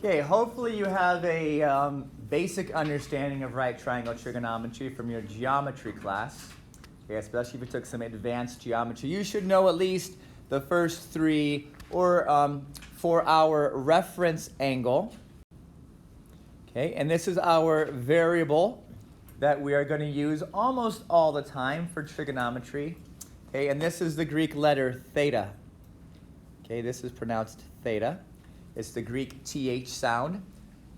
Okay, hopefully you have a basic understanding of right triangle trigonometry from your geometry class. Okay, especially if you took some advanced geometry. You should know at least the first three, or for our reference angle. Okay, and this is our variable that we are going to use almost all the time for trigonometry. Okay, and this is the Greek letter theta. Okay, this is pronounced theta. It's the Greek TH sound.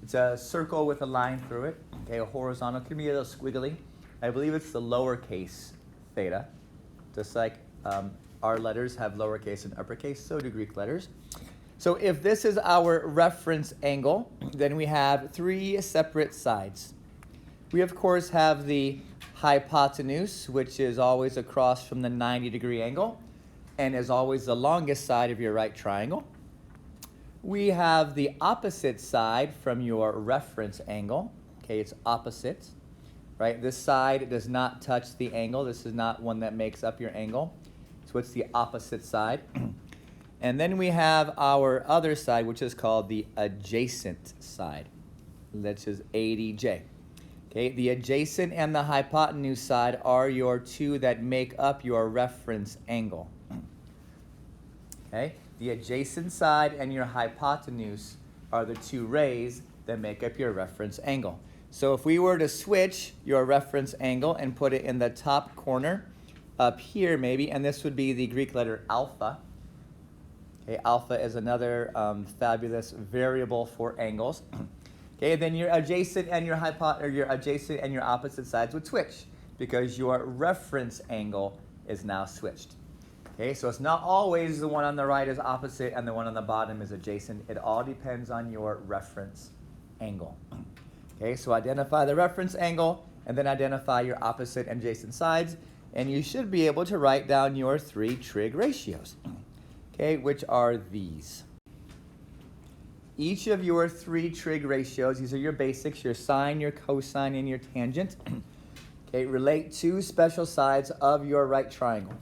It's a circle with a line through it. Okay, a horizontal, could be a little squiggly. I believe it's the lowercase theta. Just like our letters have lowercase and uppercase, so do Greek letters. So if this is our reference angle, then we have three separate sides. We, of course, have the hypotenuse, which is always across from the 90-degree angle, and is always the longest side of your right triangle. We have the opposite side from your reference angle. Okay, it's opposite, right? This side does not touch the angle. This is not one that makes up your angle. So it's the opposite side. And then we have our other side, which is called the adjacent side. That's just ADJ. Okay, the adjacent and the hypotenuse side are your two that make up your reference angle. Okay, the adjacent side and your hypotenuse are the two rays that make up your reference angle. So if we were to switch your reference angle and put it in the top corner up here maybe, and this would be the Greek letter alpha. Okay, alpha is another fabulous variable for angles. Okay, then your adjacent and your adjacent and your opposite sides would switch because your reference angle is now switched. Okay, so it's not always the one on the right is opposite and the one on the bottom is adjacent. It all depends on your reference angle. Okay, so identify the reference angle and then identify your opposite and adjacent sides, and you should be able to write down your three trig ratios. Okay, which are these. Each of your three trig ratios, these are your basics, your sine, your cosine, and your tangent, okay, relate to special sides of your right triangle.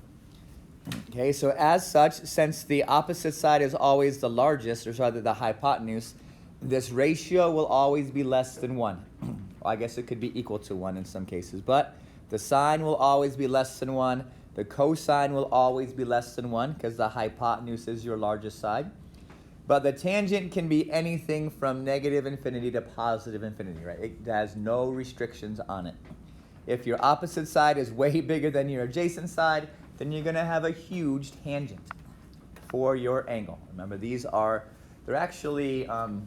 Okay, so as such, since the opposite side is always the largest, or rather the hypotenuse, this ratio will always be less than 1. Well, I guess it could be equal to 1 in some cases, but the sine will always be less than 1. The cosine will always be less than 1 because the hypotenuse is your largest side. But the tangent can be anything from negative infinity to positive infinity, right? It has no restrictions on it. If your opposite side is way bigger than your adjacent side, then you're going to have a huge tangent for your angle. Remember, they're actually, what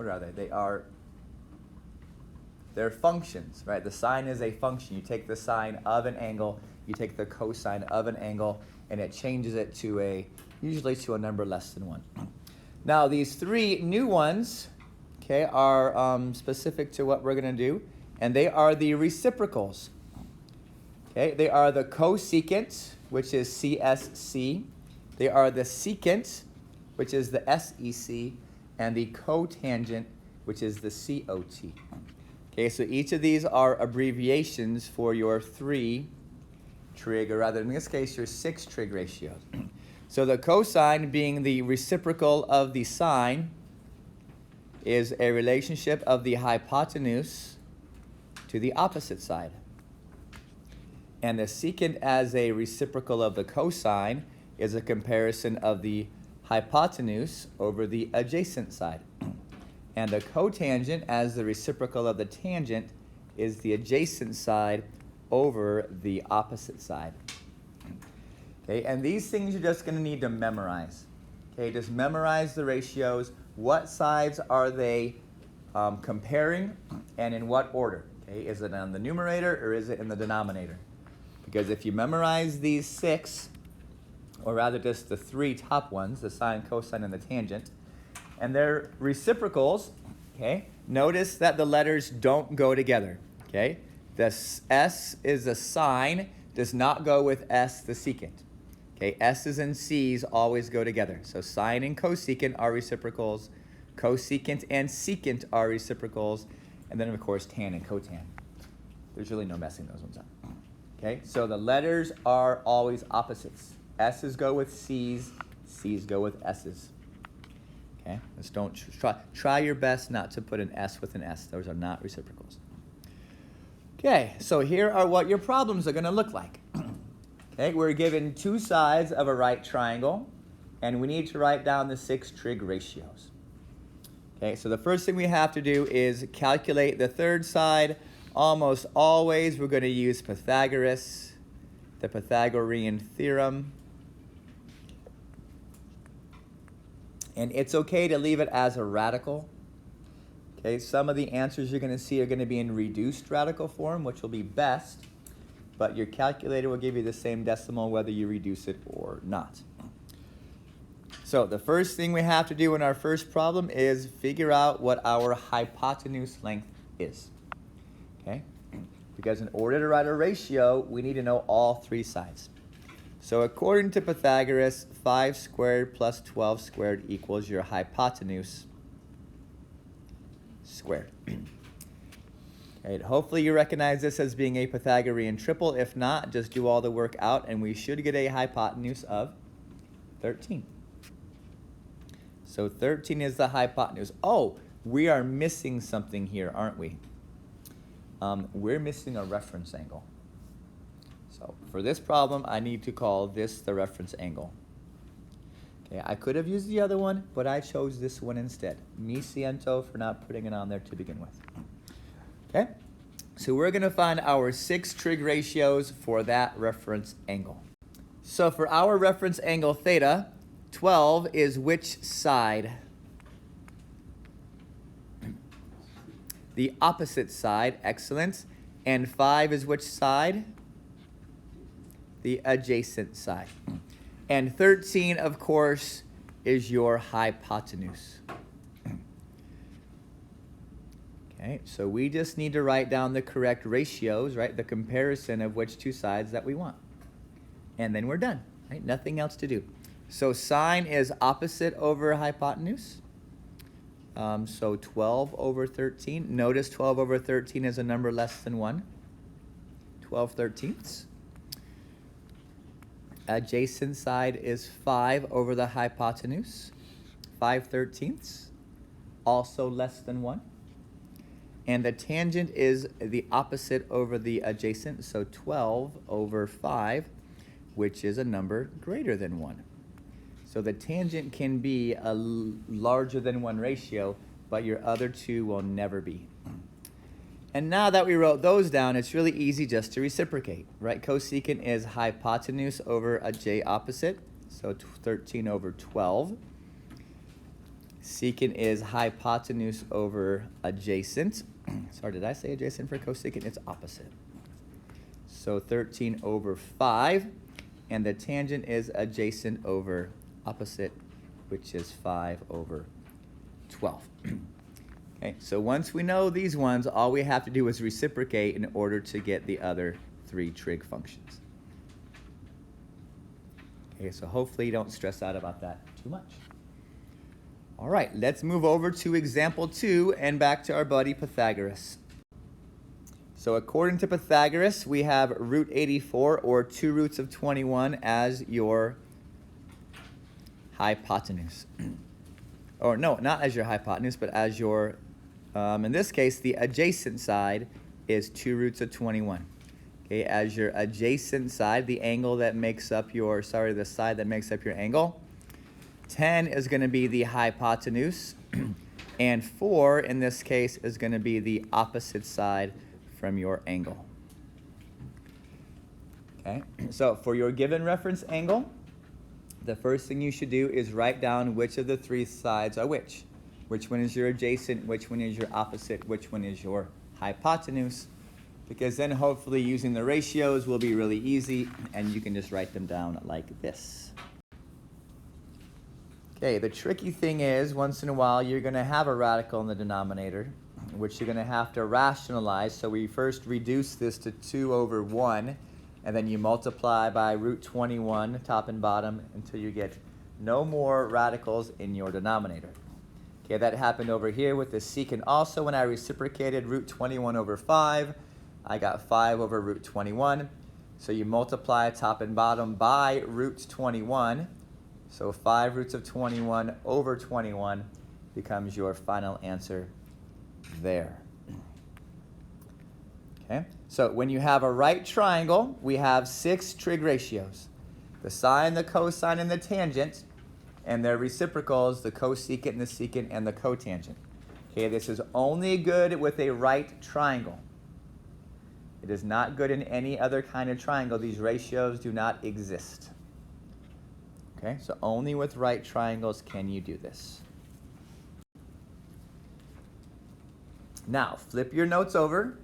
are they? They're functions, right? The sine is a function. You take the sine of an angle, you take the cosine of an angle, and it changes it to usually to a number less than 1. Now, these three new ones, okay, are specific to what we're going to do, and they are the reciprocals. Okay, they are the cosecant, which is CSC. They are the secant, which is the SEC, and the cotangent, which is the COT. Okay, so each of these are abbreviations for your three trig, or rather in this case, your 6 trig ratios. So the cosine, being the reciprocal of the sine, is a relationship of the hypotenuse to the opposite side. And the secant, as a reciprocal of the cosine, is a comparison of the hypotenuse over the adjacent side. And the cotangent, as the reciprocal of the tangent, is the adjacent side over the opposite side. Okay, and these things you're just going to need to memorize. Okay, just memorize the ratios. What sides are they comparing, and in what order? Okay, is it on the numerator or is it in the denominator? Because if you memorize these 6, or rather just the 3 top ones, the sine, cosine, and the tangent, and they're reciprocals, okay, notice that the letters don't go together. Okay, the S is a sine, does not go with S, the secant. Okay, S's and C's always go together. So sine and cosecant are reciprocals, cosecant and secant are reciprocals, and then of course tan and cotan. There's really no messing those ones up. Okay, so the letters are always opposites. S's go with C's, C's go with S's. Okay, just don't try your best not to put an S with an S. Those are not reciprocals. Okay, so here are what your problems are going to look like. Okay, we're given two sides of a right triangle, and we need to write down the 6 trig ratios. Okay, so the first thing we have to do is calculate the third side. Almost always we're going to use Pythagoras, the Pythagorean theorem. And it's okay to leave it as a radical. Okay, some of the answers you're going to see are going to be in reduced radical form, which will be best. But your calculator will give you the same decimal whether you reduce it or not. So the first thing we have to do in our first problem is figure out what our hypotenuse length is. Okay? Because in order to write a ratio, we need to know all 3 sides. So according to Pythagoras, 5 squared plus 12 squared equals your hypotenuse squared. Okay, hopefully you recognize this as being a Pythagorean triple. If not, just do all the work out, and we should get a hypotenuse of 13. So 13 is the hypotenuse. Oh, we are missing something here, aren't we? We're missing a reference angle. So for this problem, I need to call this the reference angle. Okay, I could have used the other one, but I chose this one instead. Mi siento for not putting it on there to begin with. Okay, so we're going to find our 6 trig ratios for that reference angle. So for our reference angle theta, 12 is which side? The opposite side, excellent. And 5 is which side? The adjacent side. And 13, of course, is your hypotenuse. Okay, so we just need to write down the correct ratios, right? The comparison of which 2 sides that we want. And then we're done, right? Nothing else to do. So sine is opposite over hypotenuse. So 12 over 13. Notice 12 over 13 is a number less than 1. 12 thirteenths. Adjacent side is 5 over the hypotenuse. 5 thirteenths. Also less than 1. And the tangent is the opposite over the adjacent. So 12 over 5, which is a number greater than 1. So the tangent can be a larger than 1 ratio, but your other 2 will never be. And now that we wrote those down, it's really easy just to reciprocate, right? Cosecant is hypotenuse over a j opposite, so 13 over 12. Secant is hypotenuse over adjacent. Sorry, did I say adjacent for cosecant? It's opposite. So 13 over 5, and the tangent is adjacent over opposite, which is 5 over 12. Okay, so once we know these ones, all we have to do is reciprocate in order to get the other 3 trig functions. Okay, so hopefully you don't stress out about that too much. All right, let's move over to example 2 and back to our buddy Pythagoras. So according to Pythagoras, we have root 84, or 2 roots of 21, as your hypotenuse. Or no, not as your hypotenuse, but as your, in this case, the adjacent side is 2 roots of 21. Okay, as your adjacent side, the angle that makes up your, the side that makes up your angle, 10 is going to be the hypotenuse, and 4, in this case, is going to be the opposite side from your angle. Okay, so for your given reference angle, the first thing you should do is write down which of the 3 sides are which. Which one is your adjacent, which one is your opposite, which one is your hypotenuse. Because then hopefully using the ratios will be really easy, and you can just write them down like this. Okay, the tricky thing is, once in a while, you're going to have a radical in the denominator, which you're going to have to rationalize. So we first reduce this to 2 over 1, and then you multiply by root 21, top and bottom, until you get no more radicals in your denominator. Okay, that happened over here with the secant also. When I reciprocated root 21 over 5, I got 5 over root 21. So you multiply top and bottom by root 21, So 5 roots of 21 over 21 becomes your final answer there. Okay, so when you have a right triangle, we have 6 trig ratios. The sine, the cosine, and the tangent, and their reciprocals, the cosecant and the secant and the cotangent. Okay, this is only good with a right triangle. It is not good in any other kind of triangle. These ratios do not exist. Okay, so only with right triangles can you do this. Now, flip your notes over.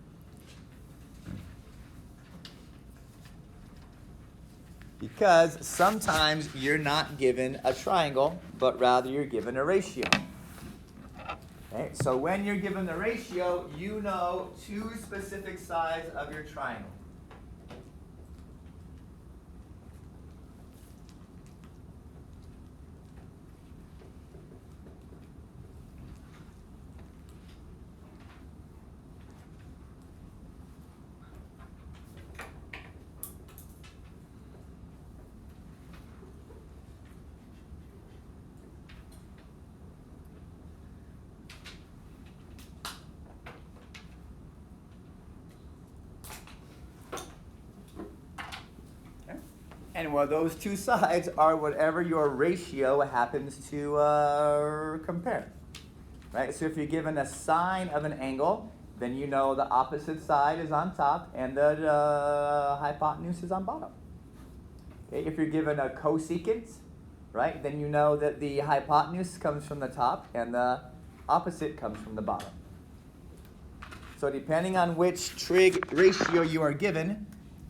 Because sometimes you're not given a triangle, but rather you're given a ratio. Okay, so when you're given the ratio, you know 2 specific sides of your triangle. And well, those 2 sides are whatever your ratio happens to compare. Right? So if you're given a sine of an angle, then you know the opposite side is on top and the hypotenuse is on bottom. Okay? If you're given a cosecant, right, then you know that the hypotenuse comes from the top and the opposite comes from the bottom. So depending on which trig ratio you are given,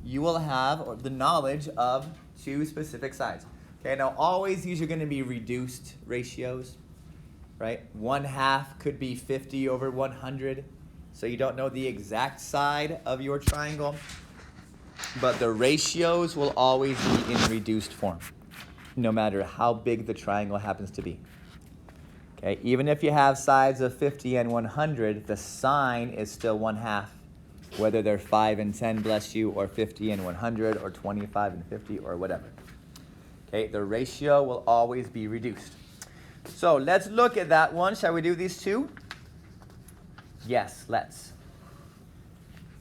you will have the knowledge of 2 specific sides. Okay, now always these are going to be reduced ratios, right? 1/2 could be 50 over 100, so you don't know the exact side of your triangle, but the ratios will always be in reduced form, no matter how big the triangle happens to be. Okay, even if you have sides of 50 and 100, the sine is still 1/2. Whether they're 5 and 10, bless you, or 50 and 100, or 25 and 50, or whatever. Okay, the ratio will always be reduced. So let's look at that one. Shall we do these 2? Yes, let's.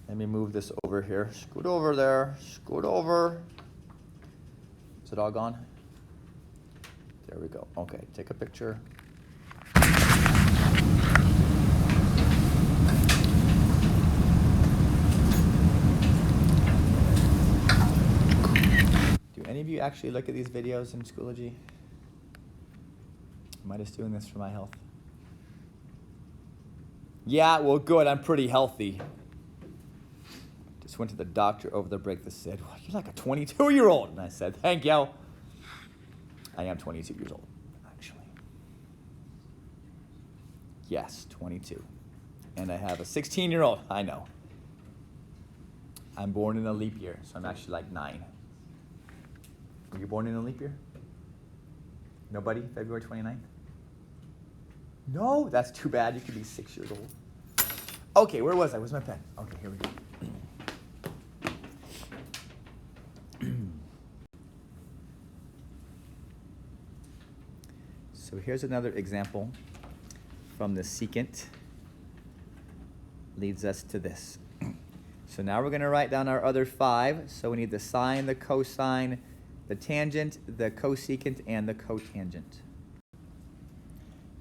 Let me move this over here. Scoot over there. Scoot over. Is it all gone? There we go. Okay, take a picture. Any of you actually look at these videos in Schoology? Am I just doing this for my health? Yeah, well, good. I'm pretty healthy. Just went to the doctor over the break that said, well, you're like a 22-year-old. And I said, thank you. I am 22 years old, actually. Yes, 22. And I have a 16-year-old. I know. I'm born in a leap year, so I'm actually like 9. Were you born in a leap year? Nobody? February 29th? No? That's too bad. You could be 6 years old. Okay, where was I? Where's my pen? Okay, here we go. So here's another example from the secant. Leads us to this. So now we're going to write down our other 5. So we need the sine, the cosine, the tangent, the cosecant, and the cotangent.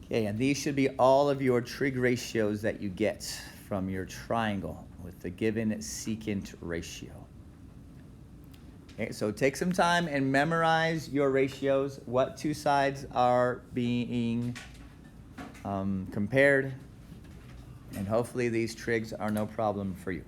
Okay, and these should be all of your trig ratios that you get from your triangle with the given secant ratio. Okay, so take some time and memorize your ratios, what 2 sides are being compared, and hopefully these trigs are no problem for you.